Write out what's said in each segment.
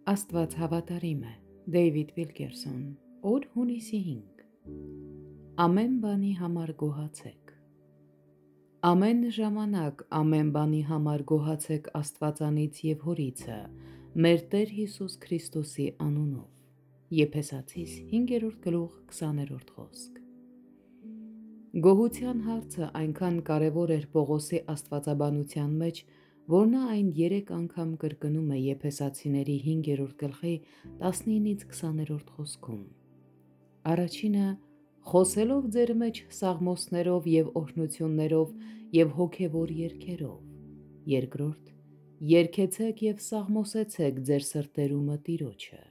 Աստված հավատարիմ է, Դեյվիդ Վիլկերսոն, օր հունիսի 5։ Ամեն բանի համար գոհացեք։ Ամեն ժամանակ ամեն բանի համար գոհացեք Աստվածանից և Հորիցը, մեր Տեր Հիսուս Քրիստոսի անունով։ Եփեսացիս 5:20 խոսք։ Գոհության հարցը այնքան կարևոր էր Պողոսի աստվածաբանության մեջ, որ նա այն 3 անգամ կրկնում է Եփեսացիների 5:19-20 խոսքում։ Առաջինը՝ խոսելով ձեր մեջ սաղմոսներով և օրհնություններով և հոգևոր երգերով։ Երկրորդ՝ երգեցեք և սաղմոսեցեք ձեր սրտերումը Տիրոջը։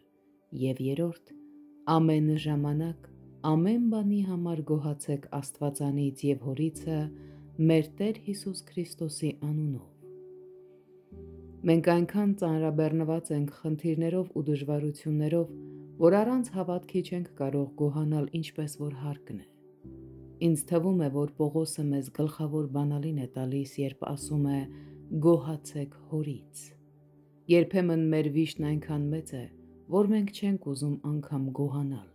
Եվ երրորդ՝ ամեն ժամանակ ամեն բանի համար գոհացեք Աստվածանից և Հորիցը, մեր Տեր Հիսուս Քրիստոսի անունով։ Մենք այնքան ծանրաբեռնված ենք խնդիրներով ու դժվարություններով, որ առանց հավատքի չենք կարող գոհանալ ինչպես որ հարկն է։ Ինձ թվում է, որ Պողոսը մեզ գլխավոր բանալին է տալիս, երբ ասում է «Գոհացեք Հորից»։ Երբեմն մեր վիշտն այնքան մեծ է, որ մենք չենք ուզում անգամ գոհանալ։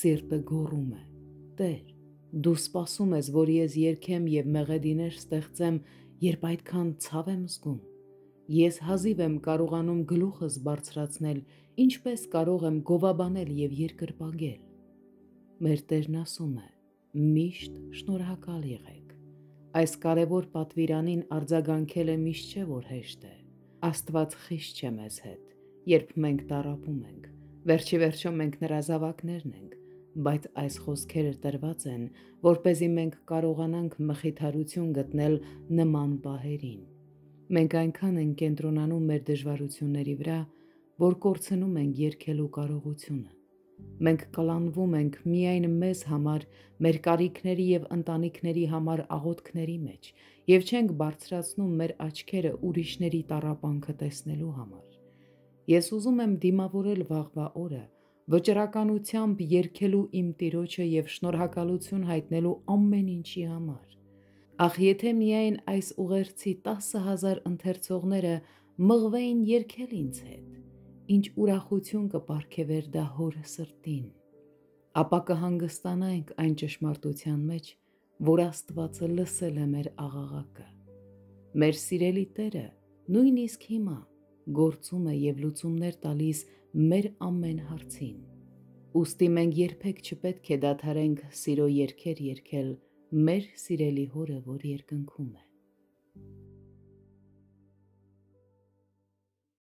Սիրտը գոռում է. «Տեր, դու սպասում ես, որ ես երգեմ և մեղեդիներ ստեղծեմ, երբ այդքան ցավ եմ զգում։ Ես հազիվ եմ կարողանում գլուխս բարձրացնել, ինչպես կարող եմ գովաբանել և երկրպագել»։ Մեր Տերն ասում է. «Միշտ շնորհակալ եղեք»։ Այս կարևոր պատվիրանին արձագանքելը միշտ չէ, որ հեշտ է։ Աստված խիստ չէ մեզ հետ, երբ մենք տառապում ենք։ Վերջիվերջո մենք նրա զավակներն ենք, բայց այս խոսքերը տրված են, որպեսզի մենք կարողանանք մխիթարություն գտնել նման պահերին։ Մենք այնքան ենք կենտրոնանում մեր դժվարությունների վրա, որ կորցնում ենք երգելու կարողությունը։ Մենք կլանվում ենք միայն մեզ համար, մեր կարիքների և ընտանիքների համար աղոթքների մեջ և չենք բարձրացնում մեր աչքերը ուրիշների տառապանքը տեսնելու համար։ Ես ուզում եմ դիմավորել վաղվա օրը, վճռականությամբ երգելու իմ Տիրոջը և շնորհակալություն հայտնելու ամեն ինչի համար։ Ախ, եթե միայն այս ուղերձի 10,000 ընթերցողները մղվեին երգել ինձ հետ, ինչ ուրախություն կպարգևեր դա Հոր սրտին։ Ապա կհանգստանայինք այն ճշմարտության մեջ, որ Աստվածը լսել է մեր աղաղակը։ Մեր սիրելի Տերը նույնիսկ հիմա գործում է և լուծումներ տալիս մեր ամեն հարցին։ Ուստի մենք երբեք չպետք է դադարենք սիրո երգեր երգել մեր սիրելի Հորը, որ երկնքում է։